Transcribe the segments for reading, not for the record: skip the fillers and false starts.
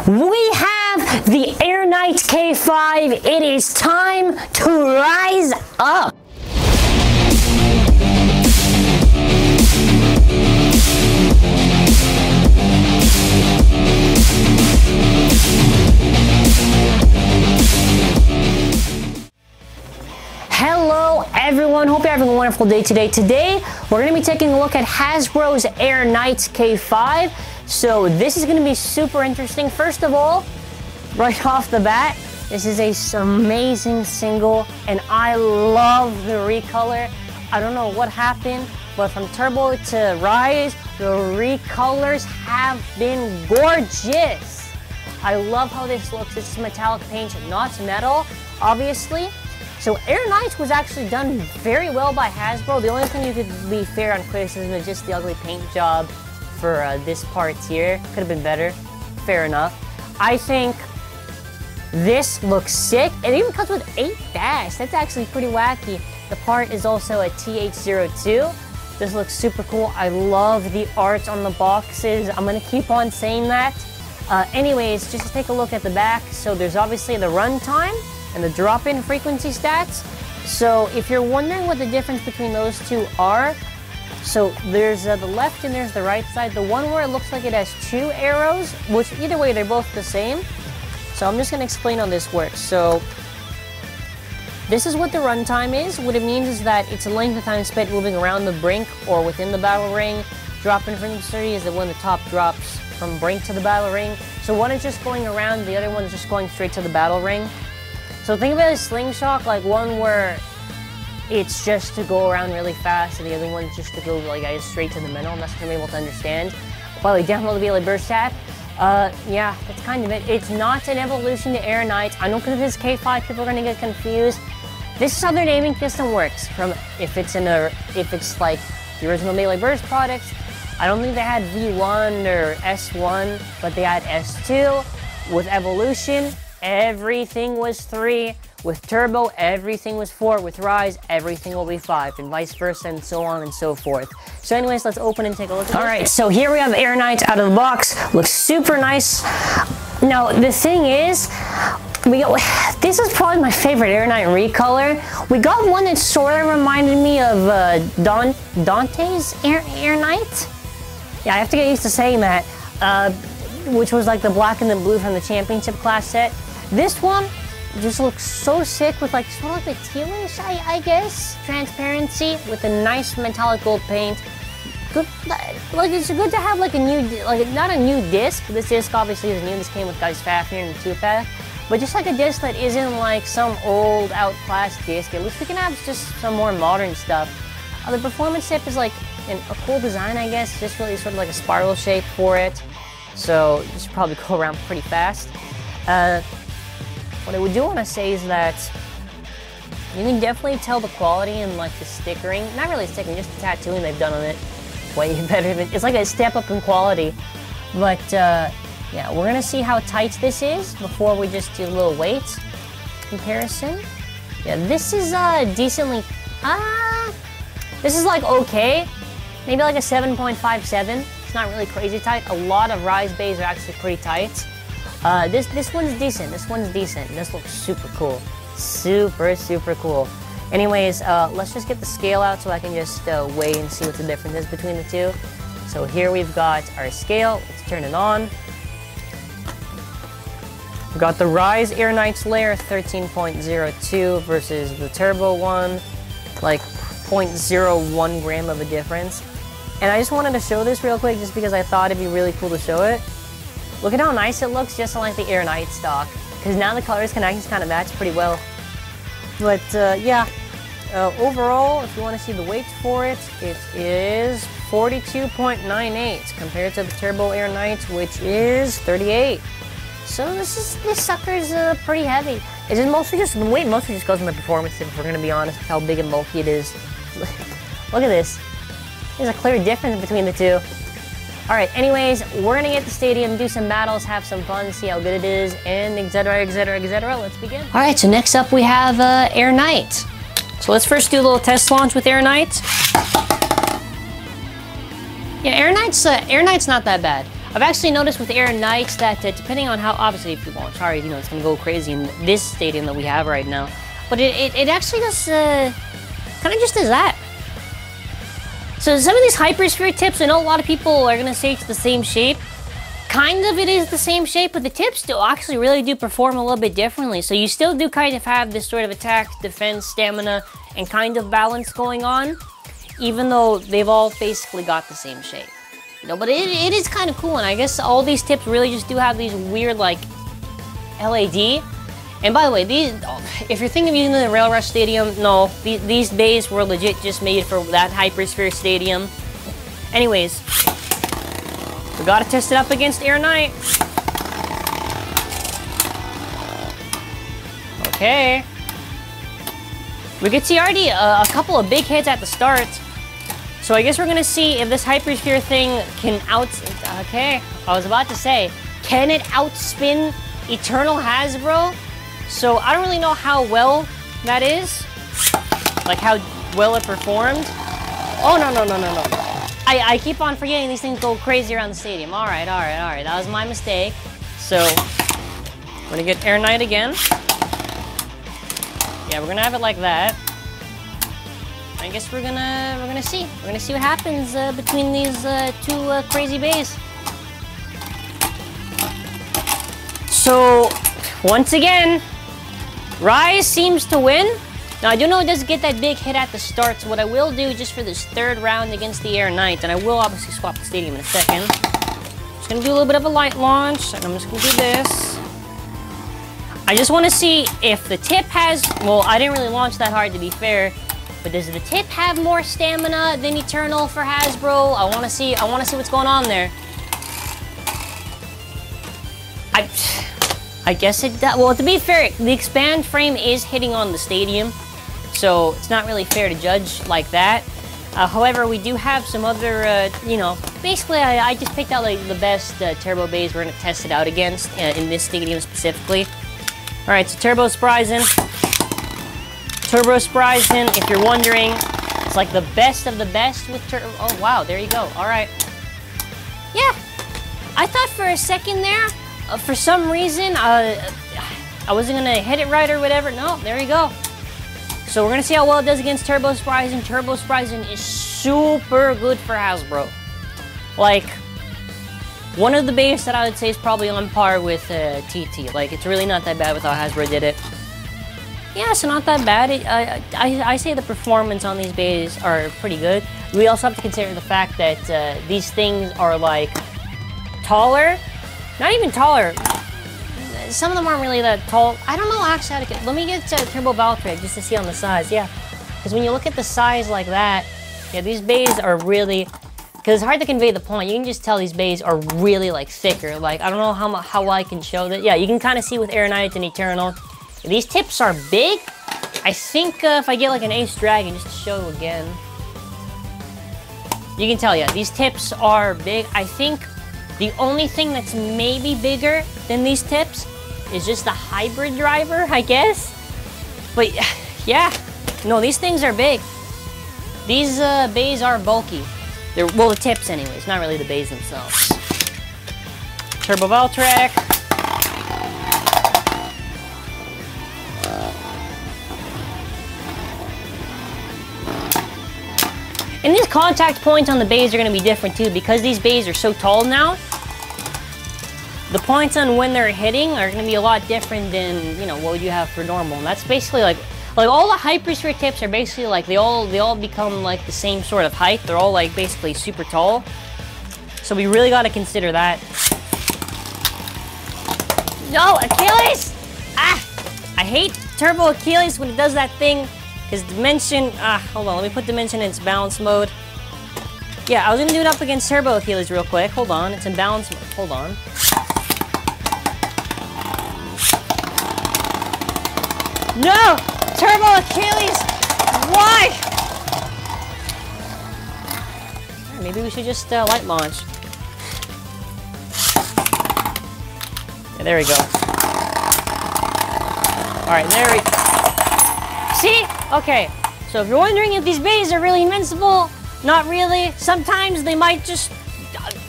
We have the Air Knight K5. It is time to rise up. Hello everyone, hope you're having a wonderful day today. Today, we're going to be taking a look at Hasbro's Air Knight K5. So this is going to be super interesting. First of all, right off the bat, this is an amazing single and I love the recolor. I don't know what happened, but from Turbo to Rise, the recolors have been gorgeous. I love how this looks. It's metallic paint, not metal, obviously. So Air Knight was actually done very well by Hasbro. The only thing you could be fair on criticism is just the ugly paint job for this part here. Could have been better. Fair enough. I think this looks sick. It even comes with 8 dash. That's actually pretty wacky. The part is also a TH02. This looks super cool. I love the art on the boxes. I'm going to keep on saying that. Anyways, just to take a look at the back. So there's obviously the runtime and the drop-in frequency stats. So if you're wondering what the difference between those two are, so there's the left and there's the right side. The one where it looks like it has 2 arrows, which either way they're both the same. So I'm just going to explain how this works. So this is what the runtime is. What it means is that it's a length of time spent moving around the brink or within the battle ring. Drop-in frequency is the one the top drops from brink to the battle ring. So one is just going around, the other one is just going straight to the battle ring. So think about a slingshot, like one where it's just to go around really fast, and the other one's just to go like straight to the middle, and that's what I'm able to understand. While I download the Beyblade Burst app, yeah, that's kind of it. It's not an evolution to Air Knight. I know because it's K5, people are gonna get confused. This is how their naming system works. From if it's like the original Beyblade Burst products, I don't think they had V1 or S1, but they had S2. With Evolution, everything was 3. With Turbo, everything was 4. With Rise, everything will be 5, and vice versa, and so on and so forth. So anyways, let's open and take a look at this. Alright, so here we have Air Knight out of the box. Looks super nice. Now, the thing is, this is probably my favorite Air Knight recolor. We got one that sort of reminded me of Dante's Air Knight. Yeah, I have to get used to saying that. Which was like the black and the blue from the championship class set. This one just looks so sick with like sort of like the tealish, I guess, transparency with a nice metallic gold paint. Good, like it's good to have like a new, like not a new disc. This disc obviously is new. This came with Guys Fafnir in the 2-pack, but just like a disc that isn't like some old outclassed disc. At least we can have just some more modern stuff. The performance tip is like a cool design, I guess. Just really sort of like a spiral shape for it. So you should probably go around pretty fast. What I do want to say is that you can definitely tell the quality and like the stickering, not really stickering, just the tattooing they've done on it. Way better than, it's like a step up in quality. But yeah, we're gonna see how tight this is before we just do a little weight comparison. Yeah, this is decently, this is like okay, maybe like a 7.57. It's not really crazy tight. A lot of Rise bays are actually pretty tight. This one's decent. This one's decent. This looks super cool. Super cool. Anyways, let's just get the scale out so I can just weigh and see what the difference is between the two. So here we've got our scale. Let's turn it on. We've got the Rise Air Knights layer, 13.02 versus the Turbo one, like 0.01 gram of a difference. And I just wanted to show this real quick just because I thought it'd be really cool to show it. Look at how nice it looks just like the Air Knight stock. Because now the colors can actually kind of match pretty well. But yeah, overall, if you want to see the weight for it, it is 42.98 compared to the Turbo Air Knight, which is 38. So this sucker's pretty heavy. It's just mostly just, the weight mostly just goes from the performance, if we're going to be honest with how big and bulky it is. Look at this. There's a clear difference between the two. Alright, anyways, we're gonna get to the stadium, do some battles, have some fun, see how good it is, and etc. Let's begin. Alright, so next up we have Air Knight. So let's first do a little test launch with Air Knight. Yeah, Air Knight's not that bad. I've actually noticed with Air Knights that depending on how, obviously if you launch hard, you know, it's going to go crazy in this stadium that we have right now. But it actually does, kind of just does that. So some of these Hypersphere tips, I know a lot of people are going to say it's the same shape. Kind of it is the same shape, but the tips still actually really do perform a little bit differently. So you still do kind of have this sort of attack, defense, stamina, and kind of balance going on, even though they've all basically got the same shape. You know, but it is kind of cool, and I guess all these tips really just do have these weird, like, LAD. And by the way, these, if you're thinking of using the Rail Rush Stadium, no, these bays were legit just made for that Hypersphere Stadium. Anyways, we gotta test it up against Air Knight. Okay. We could see already a couple of big hits at the start. So I guess we're gonna see if this Hypersphere thing can okay, I was about to say, can it outspin Eternal Hasbro? So I don't really know how well that is. Like how well it performed. Oh, no. I keep on forgetting these things go crazy around the stadium. All right. That was my mistake. So I'm gonna get Air Knight again. Yeah, we're gonna have it like that. I guess we're gonna see. We're gonna see what happens between these two crazy bays. So once again, Rise seems to win. Now I do know it does get that big hit at the start. So what I will do just for this third round against the Air Knight, and I will obviously swap the stadium in a second. Just gonna do a little bit of a light launch, and I'm just gonna do this. I just want to see if the tip has. Well, I didn't really launch that hard to be fair. But does the tip have more stamina than Eternal for Hasbro? I want to see what's going on there. I guess it does. Well, to be fair, the expand frame is hitting on the stadium, so it's not really fair to judge like that. However, we do have some other, you know, basically I just picked out like the best turbo bays we're going to test it out against in this stadium specifically. All right, so Turbo Spryzen. Turbo Spryzen, if you're wondering, it's like the best of the best with Turbo. Oh, wow, there you go. All right. Yeah, I thought for a second there, for some reason, I wasn't going to hit it right or whatever. No, there you go. So we're going to see how well it does against Turbo Spryzen. Turbo Spryzen is super good for Hasbro. Like, one of the bays that I would say is probably on par with TT. Like, it's really not that bad with how Hasbro did it. Yeah, so not that bad. I say the performance on these bays are pretty good. We also have to consider the fact that these things are like taller. Not even taller. Some of them aren't really that tall. I don't know actually how to get. Let me get Turbo Valkyrie just to see on the size. Yeah, because when you look at the size like that, yeah, these bays are really. Because it's hard to convey the point. You can just tell these bays are really like thicker. Like I don't know how I can show that. Yeah, you can kind of see with Air Knight and Eternal. These tips are big. I think if I get like an Ace Dragon, just to show again, you can tell, yeah, these tips are big. I think the only thing that's maybe bigger than these tips is just the hybrid driver, I guess. But yeah, no, these things are big. These bays are bulky. They're, well, the tips anyways, not really the bays themselves. Turbo Valkyrie. And these contact points on the bays are going to be different too, because these bays are so tall now. The points on when they're hitting are going to be a lot different than, you know, what would you have for normal. And that's basically like all the Hypersphere tips are basically like they all become like the same sort of height. They're all like basically super tall. So we really got to consider that. No, Achilles! Ah! I hate Turbo Achilles when it does that thing. Because Dimension, hold on, let me put Dimension in its balance mode. Yeah, I was going to do it up against Turbo Achilles real quick. Hold on, it's in balance mode. Hold on. No! Turbo Achilles! Why? Maybe we should just light launch. Yeah, there we go. Alright, there we go. See? Okay, so if you're wondering if these bays are really invincible, not really. Sometimes they might just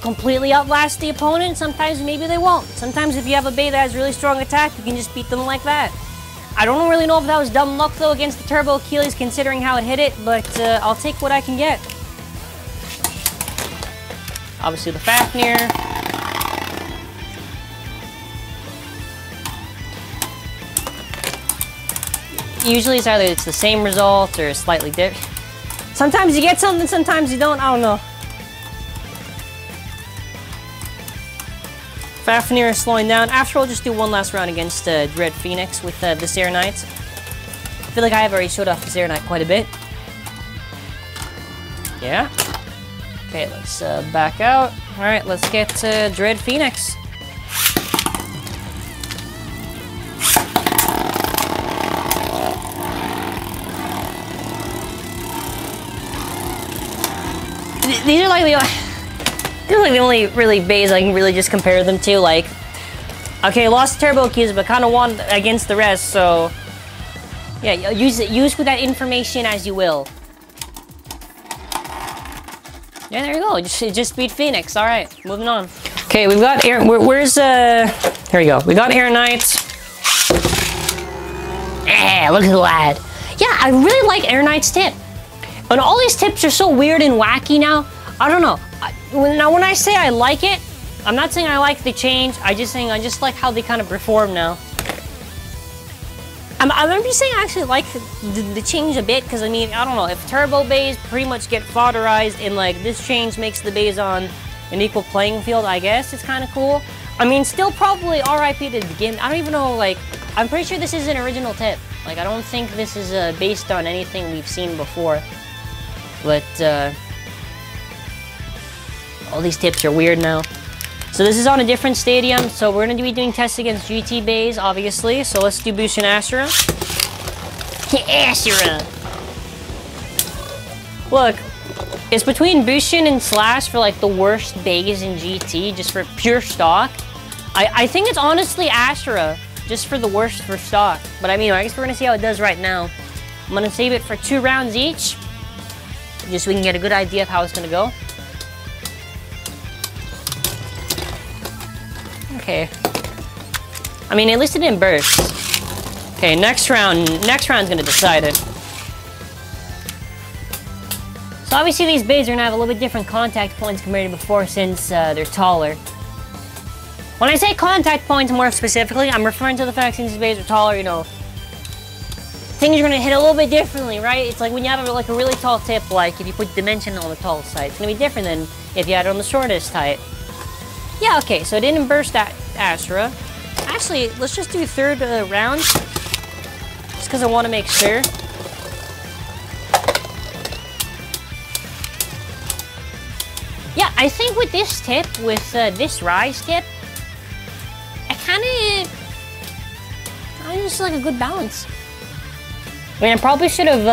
completely outlast the opponent. Sometimes maybe they won't. Sometimes if you have a bait that has really strong attack, you can just beat them like that. I don't really know if that was dumb luck though against the Turbo Achilles considering how it hit it, but I'll take what I can get. Obviously the Fafnir. Usually it's either the same result or slightly different. Sometimes you get something, sometimes you don't, I don't know. Fafnir is slowing down. After I'll just do one last round against Dread Phoenix with this Air Knight. I feel like I have already showed off this Air Knight quite a bit. Yeah. Okay, let's back out. Alright, let's get Dread Phoenix. These are like the only really bays I can really just compare them to. Like, okay, lost Turbo Keys, but kind of won against the rest. So, yeah, use with that information as you will. Yeah, there you go. Just beat Phoenix. All right, moving on. Okay, we've got Air. Where's Here we go. We got Air Knight. Yeah, look at the lad. Yeah, I really like Air Knight's tip. And all these tips are so weird and wacky now. I don't know. When I say I like it, I'm not saying I like the change. I just like how they kind of perform now. I'm just saying I actually like the change a bit because I mean, I don't know, if turbo bays pretty much get fodderized and like this change makes the bays on an equal playing field, I guess it's kind of cool. I mean, still probably RIP to the game. I don't even know, like, I'm pretty sure this is an original tip. Like, I don't think this is based on anything we've seen before. But, all these tips are weird now. So this is on a different stadium, so we're going to be doing tests against GT bays, obviously. So let's do Bushin Ashura. Ashura! Look, it's between Bushin and Slash for like the worst bays in GT, just for pure stock. I think it's honestly Ashura, just for the worst for stock. But I mean, I guess we're going to see how it does right now. I'm going to save it for 2 rounds each, just so we can get a good idea of how it's going to go. Okay. I mean, at least it didn't burst. Okay, next round's gonna decide it. So obviously these bays are gonna have a little bit different contact points compared to before since they're taller. When I say contact points more specifically, I'm referring to the fact since these bays are taller, you know, things are gonna hit a little bit differently, right? It's like when you have like a really tall tip, like if you put dimension on the tall side, it's gonna be different than if you had it on the shortest height. Yeah, okay, so it didn't burst that Ashura. Actually, let's just do 3rd round. Just because I want to make sure. Yeah, I think with this tip, with this rise tip, I just like a good balance. I mean, I probably should have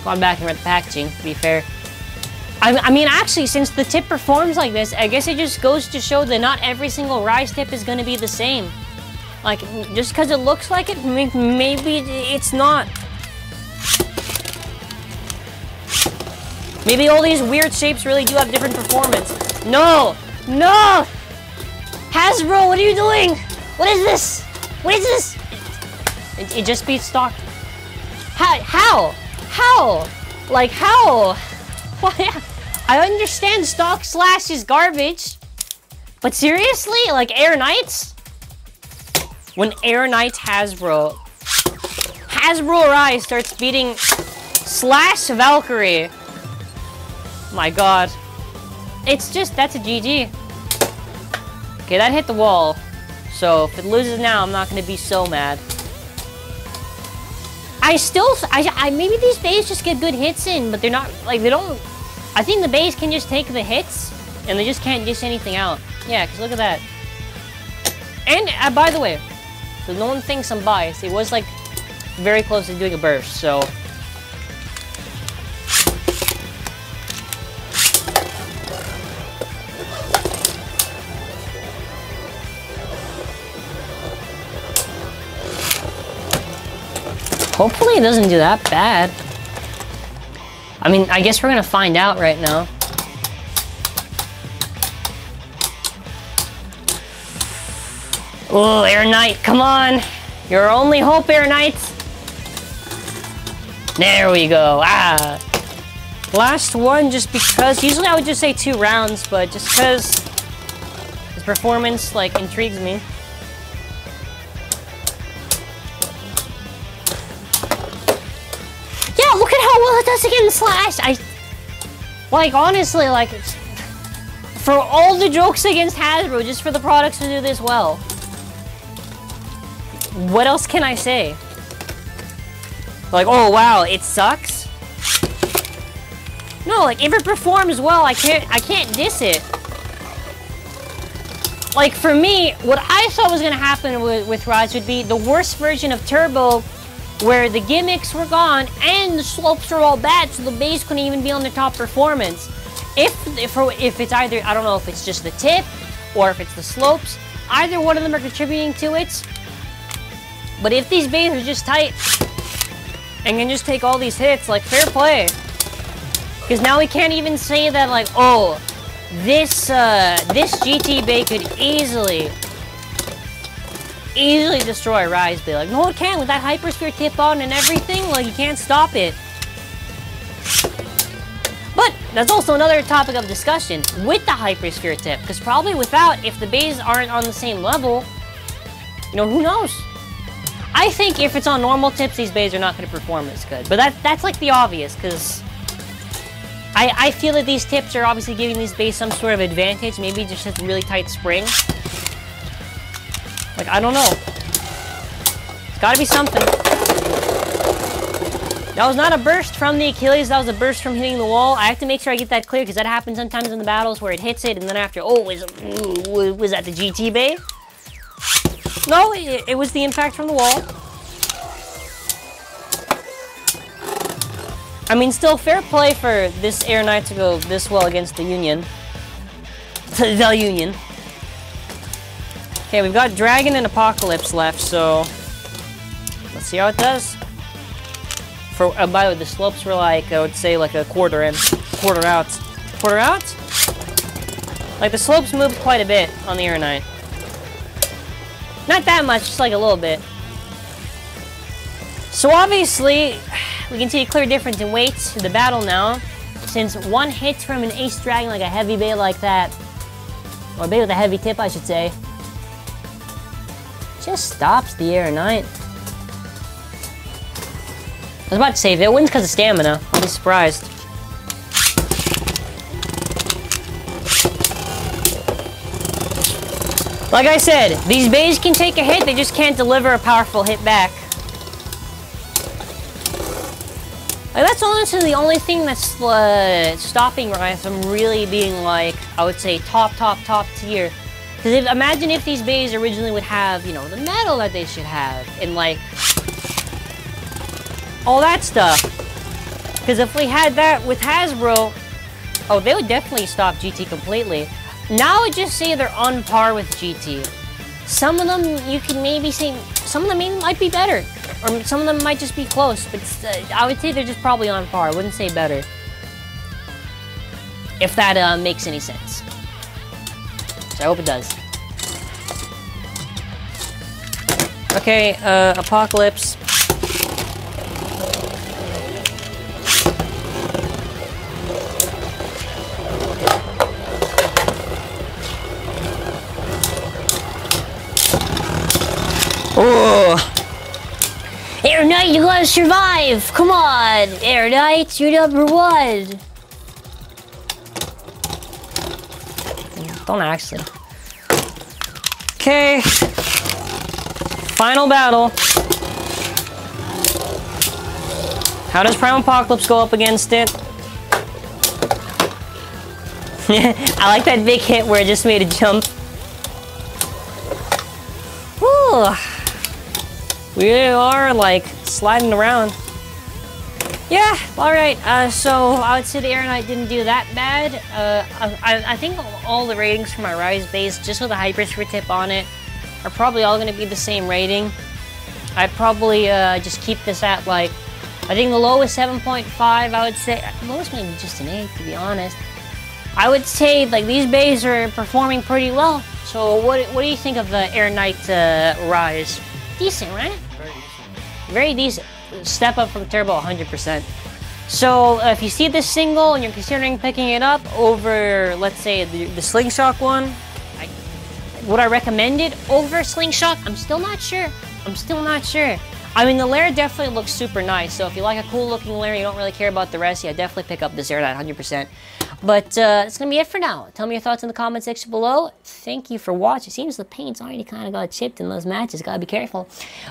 gone back and read the packaging, to be fair. I mean, actually, since the tip performs like this, I guess it just goes to show that not every single rise tip is going to be the same. Like, just because it looks like it, maybe it's not. Maybe all these weird shapes really do have different performance. No! No! Hasbro, what are you doing? What is this? What is this? It just beats stock. How? How? Like, how? Why? I understand stock Slash is garbage, but seriously, like Air Knights? When Air Knights Hasbro Rise starts beating Slash Valkyrie. My god. It's just, that's a GG. Okay, that hit the wall. So if it loses now, I'm not gonna be so mad. Maybe these bays just get good hits in, but they're not, like, they don't. I think the bays can just take the hits, and they just can't dish anything out. Yeah, because look at that. And, by the way, so no one thinks I'm biased, it was, like, very close to doing a burst, so. Hopefully it doesn't do that bad. I mean, I guess we're gonna find out right now. Oh, Air Knight, come on. Your only hope, Air Knight. There we go. Ah. Last one, just because. Usually I would just say 2 rounds, but just because his performance, like, intrigues me. Yeah, look at how well it does against Slash. Like, honestly, like, for all the jokes against Hasbro, just for the products to do this well. What else can I say? Like, oh wow, it sucks? No, like, if it performs well, I can't diss it. Like, for me, what I thought was gonna happen with Rise would be the worst version of Turbo, where the gimmicks were gone and the slopes are all bad, so the base couldn't even be on the top performance. If it's either, I don't know if it's just the tip or if it's the slopes, either one of them are contributing to it. But if these bases are just tight and can just take all these hits, like, fair play. Because now we can't even say that, like, oh, this GT bay could easily destroy Rise Bay. Like, no, it can't with that Hypersphere tip on and everything. Like, you can't stop it. But that's also another topic of discussion with the Hypersphere tip. Because probably without, if the bays aren't on the same level, you know, who knows? I think if it's on normal tips, these bays are not going to perform as good. But that's like the obvious, because I feel that these tips are obviously giving these bays some sort of advantage. Maybe just a really tight spring. Like, I don't know. It's got to be something. That was not a burst from the Achilles. That was a burst from hitting the wall. I have to make sure I get that clear, because that happens sometimes in the battles where it hits it, and then after, oh, was that the GT bay? No, it was the impact from the wall. I mean, still fair play for this Air Knight to go this well against the Union. The Union. Okay, we've got Dragon and Apocalypse left, so let's see how it does. For by the way, the slopes were like, I would say, like a quarter in, quarter out. Quarter out? Like, the slopes moved quite a bit on the Air Knight. Not that much, just like a little bit. So obviously, we can see a clear difference in weight in the battle now, since one hit from an Ace Dragon, like a heavy bay like that, or a bay with a heavy tip, I should say, just stops the Air Knight. I was about to say, if it wins because of stamina, I'll be surprised. Like I said, these bays can take a hit, they just can't deliver a powerful hit back. Like, that's honestly the only thing that's stopping Rise from really being, like, I would say top tier. Because imagine if these bays originally would have, you know, the metal that they should have, and, like, all that stuff. Because if we had that with Hasbro, oh, they would definitely stop GT completely. Now I would just say they're on par with GT. Some of them you can maybe say, some of them might be better. Or some of them might just be close, but I would say they're just probably on par. I wouldn't say better. If that makes any sense. So I hope it does. Okay, Apocalypse. Oh! Air Knight, you gotta survive! Come on! Air Knight, you're number one! Don't actually. Okay. Final battle. How does Prime Apocalypse go up against it? I like that big hit where it just made a jump. Whew. We are, like, sliding around. Yeah, alright, so I would say the Air Knight didn't do that bad. I think all the ratings for my Rise base, just with a Hypersphere tip on it, are probably all going to be the same rating. I'd probably just keep this at, like, I think the low is 7.5, I would say. Lowest maybe just an 8, to be honest. I would say, like, these bays are performing pretty well. So what do you think of the Air Knight Rise? Decent, right? Very decent. Very decent. Step up from Turbo 100%. So if you see this single and you're considering picking it up over, let's say, the Slingshot one, would I recommend it over Slingshot? I'm still not sure. I'm still not sure. I mean, the layer definitely looks super nice. So if you like a cool looking layer, you don't really care about the rest, yeah, definitely pick up this Air Knight 100%. But that's going to be it for now. Tell me your thoughts in the comment section below. Thank you for watching. It seems the paint's already kind of got chipped in those matches. Got to be careful.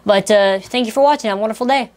But thank you for watching. Have a wonderful day.